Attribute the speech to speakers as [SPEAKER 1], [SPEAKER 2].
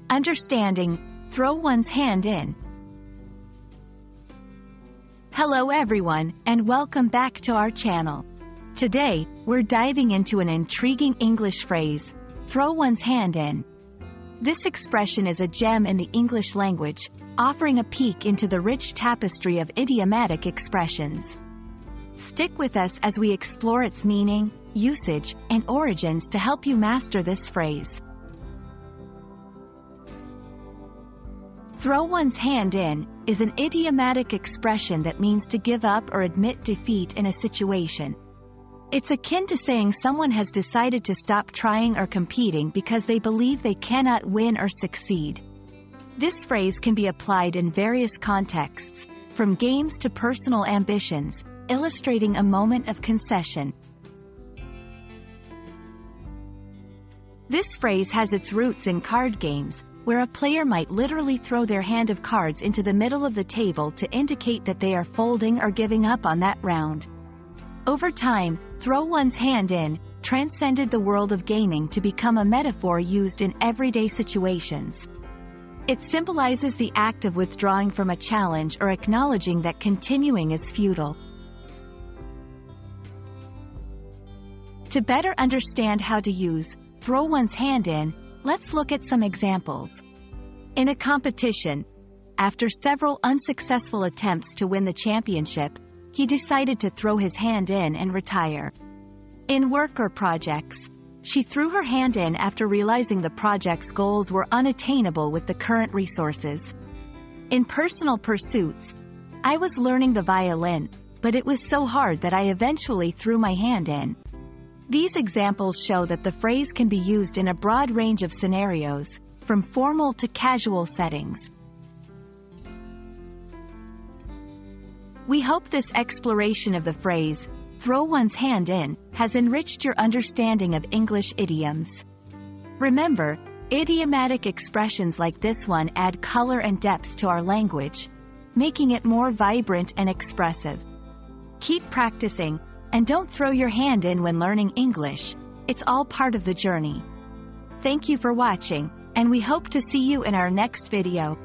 [SPEAKER 1] Understanding, throw one's hand in. Hello everyone, and welcome back to our channel. Today, we're diving into an intriguing English phrase, throw one's hand in. This expression is a gem in the English language, offering a peek into the rich tapestry of idiomatic expressions. Stick with us as we explore its meaning, usage, and origins to help you master this phrase. Throw one's hand in is an idiomatic expression that means to give up or admit defeat in a situation. It's akin to saying someone has decided to stop trying or competing because they believe they cannot win or succeed. This phrase can be applied in various contexts, from games to personal ambitions, illustrating a moment of concession. This phrase has its roots in card games, where a player might literally throw their hand of cards into the middle of the table to indicate that they are folding or giving up on that round. Over time, throw one's hand in transcended the world of gaming to become a metaphor used in everyday situations. It symbolizes the act of withdrawing from a challenge or acknowledging that continuing is futile. To better understand how to use throw one's hand in, let's look at some examples. In a competition, after several unsuccessful attempts to win the championship, he decided to throw his hand in and retire. In work or projects, she threw her hand in after realizing the project's goals were unattainable with the current resources. In personal pursuits, I was learning the violin, but it was so hard that I eventually threw my hand in. These examples show that the phrase can be used in a broad range of scenarios, from formal to casual settings. We hope this exploration of the phrase, throw one's hand in, has enriched your understanding of English idioms. Remember, idiomatic expressions like this one add color and depth to our language, making it more vibrant and expressive. Keep practicing, and don't throw your hand in when learning English. It's all part of the journey. Thank you for watching, and we hope to see you in our next video.